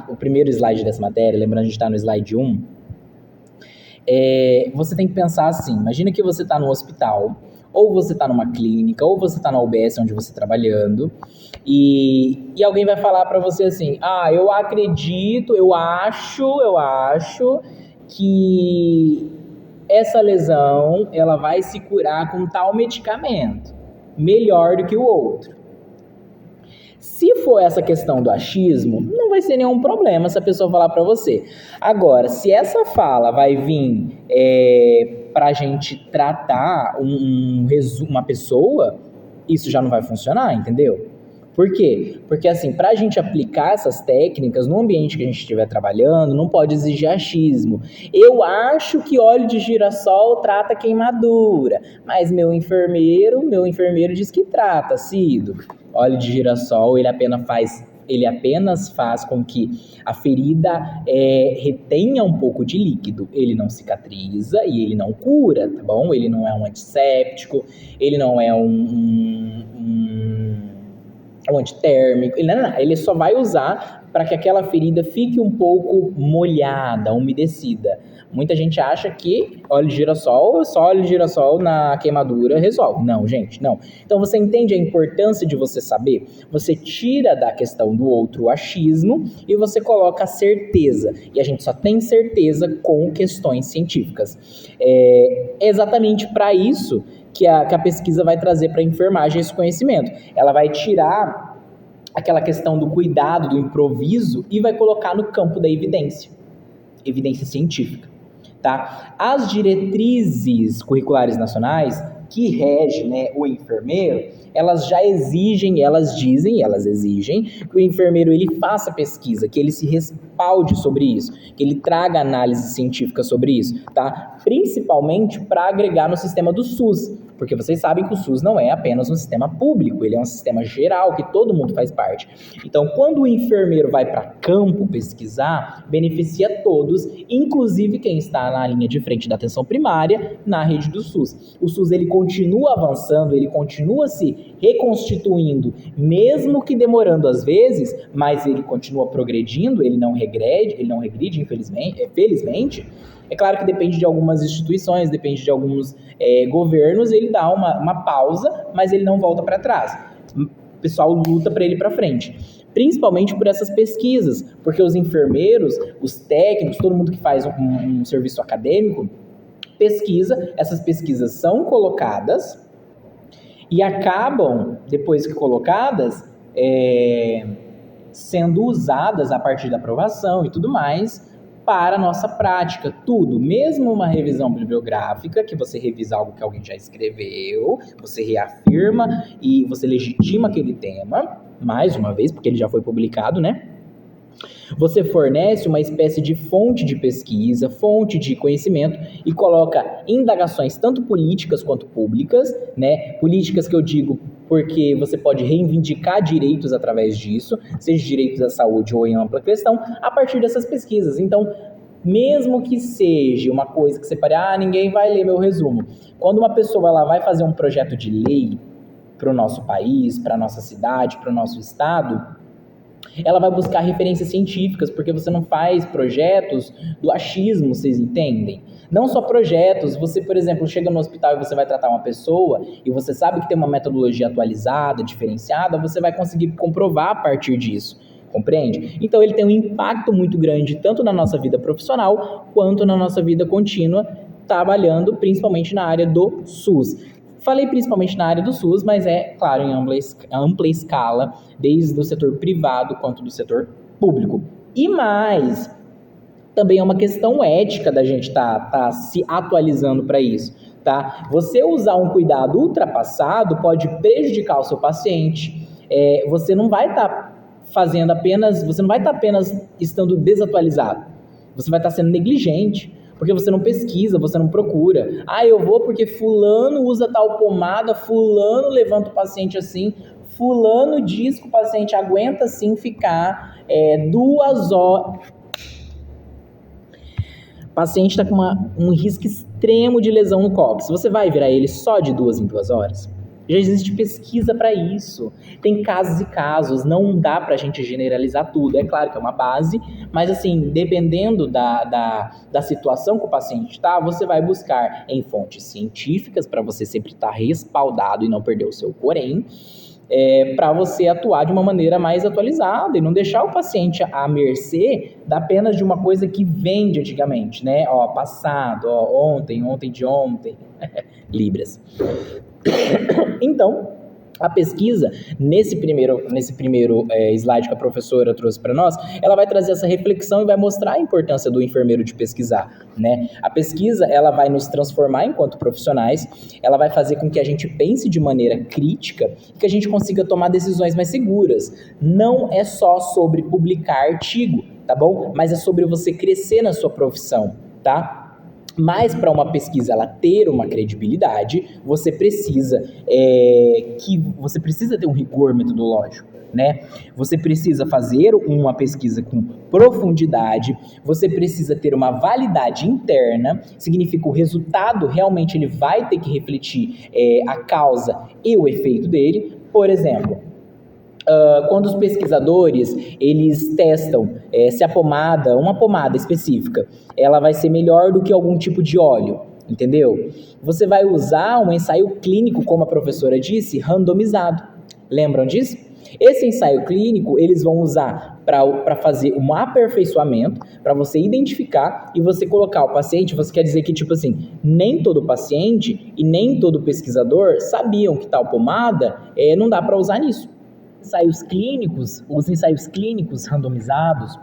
o primeiro slide dessa matéria, lembrando, a gente está no slide 1, você tem que pensar assim, imagina que você está no hospital, ou você está numa clínica, ou você está na UBS onde você está trabalhando, e alguém vai falar para você assim, eu acredito, eu acho que essa lesão, ela vai se curar com tal medicamento, melhor do que o outro. Se for essa questão do achismo, não vai ser nenhum problema se a pessoa falar para você. Agora, se essa fala vai vir para a gente tratar uma pessoa, isso já não vai funcionar, entendeu? Por quê? Porque assim, para a gente aplicar essas técnicas no ambiente que a gente estiver trabalhando, não pode exigir achismo. Eu acho que óleo de girassol trata queimadura, mas meu enfermeiro diz que trata, Cido. Óleo de girassol, ele apenas faz com que a ferida retenha um pouco de líquido. Ele não cicatriza e ele não cura, tá bom? Ele não é um antisséptico, ele não é um antitérmico, ele só vai usar para que aquela ferida fique um pouco molhada, umedecida. Muita gente acha que só óleo de girassol na queimadura resolve. Não, gente, não. Então você entende a importância de você saber? Você tira da questão do outro o achismo e você coloca a certeza. E a gente só tem certeza com questões científicas. É exatamente para isso que a pesquisa vai trazer para a enfermagem esse conhecimento. Ela vai tirar aquela questão do cuidado, do improviso, e vai colocar no campo da evidência científica, tá? As diretrizes curriculares nacionais que regem, né, o enfermeiro, elas exigem que o enfermeiro ele faça pesquisa, que ele se respalde sobre isso, que ele traga análise científica sobre isso, tá? Principalmente para agregar no sistema do SUS, porque vocês sabem que o SUS não é apenas um sistema público, ele é um sistema geral que todo mundo faz parte. Então, quando o enfermeiro vai para campo pesquisar, beneficia todos, inclusive quem está na linha de frente da atenção primária na rede do SUS. O SUS ele continua avançando, ele continua se reconstituindo, mesmo que demorando às vezes, mas ele continua progredindo, ele não regride, felizmente. É claro que depende de algumas instituições, depende de alguns governos, ele dá uma pausa, mas ele não volta para trás. O pessoal luta para ele para frente. Principalmente por essas pesquisas, porque os enfermeiros, os técnicos, todo mundo que faz um serviço acadêmico, pesquisa, essas pesquisas são colocadas e acabam, depois que colocadas, sendo usadas a partir da aprovação e tudo mais, para a nossa prática, tudo, mesmo uma revisão bibliográfica, que você revisa algo que alguém já escreveu, você reafirma e você legitima aquele tema, mais uma vez, porque ele já foi publicado, né? Você fornece uma espécie de fonte de pesquisa, fonte de conhecimento e coloca indagações tanto políticas quanto públicas, né? Políticas que eu digo porque você pode reivindicar direitos através disso, seja direitos à saúde ou em ampla questão, a partir dessas pesquisas. Então, mesmo que seja uma coisa que você pare, ninguém vai ler meu resumo. Quando uma pessoa ela vai fazer um projeto de lei para o nosso país, para a nossa cidade, para o nosso estado, ela vai buscar referências científicas, porque você não faz projetos do achismo, vocês entendem? Não só projetos, você, por exemplo, chega no hospital e você vai tratar uma pessoa e você sabe que tem uma metodologia atualizada, diferenciada, você vai conseguir comprovar a partir disso, compreende? Então ele tem um impacto muito grande, tanto na nossa vida profissional, quanto na nossa vida contínua, trabalhando principalmente na área do SUS. Falei principalmente na área do SUS, mas claro, em ampla escala, desde o setor privado quanto do setor público. E mais, também é uma questão ética da gente tá se atualizando para isso, tá? Você usar um cuidado ultrapassado pode prejudicar o seu paciente. Você não vai estar você não vai estar apenas estando desatualizado. Você vai estar sendo negligente. Porque você não pesquisa, você não procura. Eu vou porque fulano usa tal pomada, fulano levanta o paciente assim, fulano diz que o paciente aguenta sim ficar 2 horas. O paciente está com um risco extremo de lesão no cóccix. Você vai virar ele só de 2 em 2 horas? Já existe pesquisa para isso. Tem casos e casos, não dá para a gente generalizar tudo. É claro que é uma base, mas assim, dependendo da situação que o paciente está, você vai buscar em fontes científicas para você sempre estar respaldado e não perder o seu porém, para você atuar de uma maneira mais atualizada e não deixar o paciente à mercê apenas de uma coisa que vem de antigamente, né? Ó, passado, ó, ontem de ontem, Libras. Então, a pesquisa, nesse primeiro slide que a professora trouxe para nós, ela vai trazer essa reflexão e vai mostrar a importância do enfermeiro de pesquisar, né? A pesquisa, ela vai nos transformar enquanto profissionais, ela vai fazer com que a gente pense de maneira crítica e que a gente consiga tomar decisões mais seguras. Não é só sobre publicar artigo, tá bom? Mas é sobre você crescer na sua profissão, tá? Mas para uma pesquisa ela ter uma credibilidade, você precisa ter um rigor metodológico, né? Você precisa fazer uma pesquisa com profundidade, você precisa ter uma validade interna, significa o resultado realmente ele vai ter que refletir a causa e o efeito dele. Por exemplo, quando os pesquisadores, eles testam se uma pomada específica, ela vai ser melhor do que algum tipo de óleo, entendeu? Você vai usar um ensaio clínico, como a professora disse, randomizado. Lembram disso? Esse ensaio clínico, eles vão usar para fazer um aperfeiçoamento, para você identificar e você colocar o paciente. Você quer dizer que, tipo assim, nem todo paciente e nem todo pesquisador sabiam que tal pomada não dá para usar nisso. Os ensaios clínicos randomizados,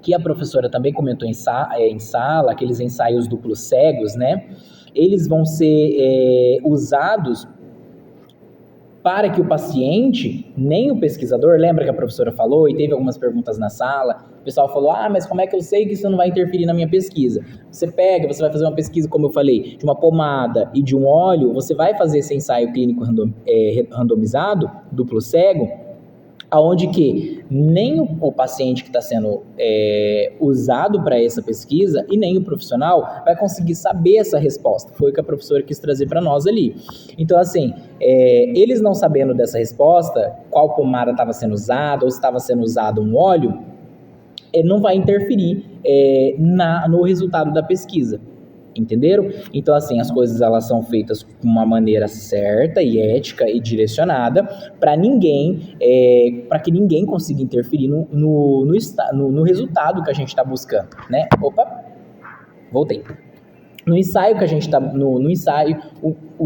que a professora também comentou em sala, aqueles ensaios duplos cegos, né? Eles vão ser usados para que o paciente, nem o pesquisador, lembra que a professora falou e teve algumas perguntas na sala, o pessoal falou, mas como é que eu sei que isso não vai interferir na minha pesquisa? Você vai fazer uma pesquisa, como eu falei, de uma pomada e de um óleo, você vai fazer esse ensaio clínico randomizado, duplo cego, aonde que nem o paciente que está sendo usado para essa pesquisa e nem o profissional vai conseguir saber essa resposta. Foi o que a professora quis trazer para nós ali. Então, assim, eles não sabendo dessa resposta, qual pomada estava sendo usada ou se estava sendo usado um óleo, não vai interferir no resultado da pesquisa. Entenderam? Então, assim, as coisas elas são feitas com uma maneira certa e ética e direcionada para que ninguém consiga interferir no resultado que a gente está buscando, né? Opa, voltei. No ensaio que a gente está, o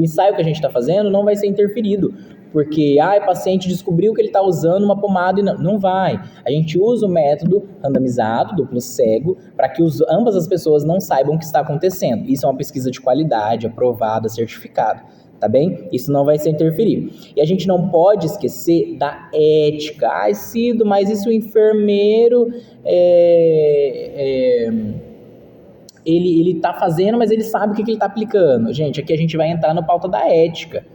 ensaio que a gente está fazendo não vai ser interferido, porque o paciente descobriu que ele está usando uma pomada e não vai. A gente usa o método randomizado, duplo cego, para que ambas as pessoas não saibam o que está acontecendo. Isso é uma pesquisa de qualidade, aprovada, certificada, tá bem? Isso não vai se interferir. E a gente não pode esquecer da ética. Cido, mas isso o enfermeiro ele tá fazendo, mas ele sabe o que ele tá aplicando. Gente, aqui a gente vai entrar na pauta da ética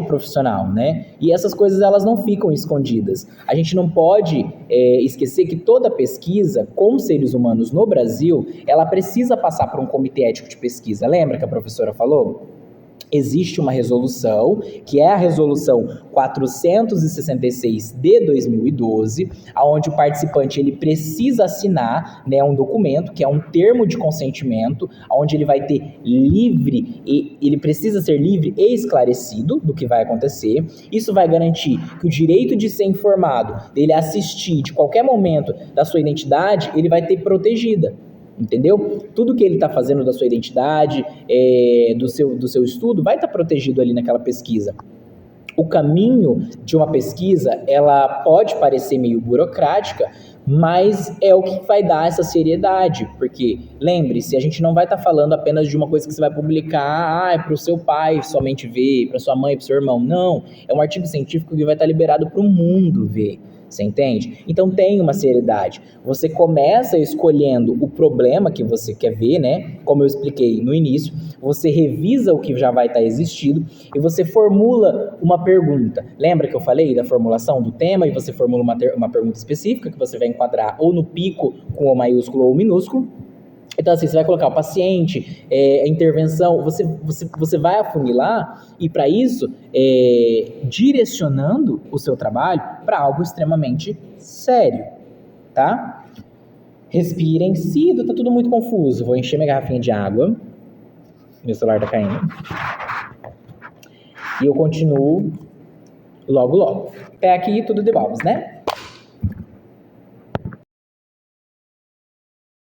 profissional, né? E essas coisas, elas não ficam escondidas. A gente não pode esquecer que toda pesquisa com seres humanos no Brasil, ela precisa passar por um comitê ético de pesquisa. Lembra que a professora falou? Existe uma resolução, que é a resolução 466 de 2012, onde o participante ele precisa assinar, né, um documento, que é um termo de consentimento, onde ele vai ter ele precisa ser livre e esclarecido do que vai acontecer. Isso vai garantir que o direito de ser informado, dele assistir de qualquer momento da sua identidade, ele vai ter protegida. Entendeu? Tudo que ele está fazendo da sua identidade, do seu estudo, vai estar protegido ali naquela pesquisa. O caminho de uma pesquisa, ela pode parecer meio burocrática, mas é o que vai dar essa seriedade, porque, lembre-se, a gente não vai estar falando apenas de uma coisa que você vai publicar, para o seu pai somente ver, para sua mãe, para o seu irmão. Não, é um artigo científico que vai estar liberado para o mundo ver. Você entende? Então tem uma seriedade. Você começa escolhendo o problema que você quer ver, né? Como eu expliquei no início, você revisa o que já vai estar existindo e você formula uma pergunta. Lembra que eu falei da formulação do tema? E você formula uma pergunta específica que você vai enquadrar ou no pico com o maiúsculo ou o minúsculo. Então, assim, você vai colocar o paciente, a intervenção, você vai afunilar e, para isso, direcionando o seu trabalho para algo extremamente sério, tá? Respirem. Se tá tudo muito confuso, vou encher minha garrafinha de água. Meu celular tá caindo. E eu continuo logo, logo. Até aqui, tudo de bobs, né?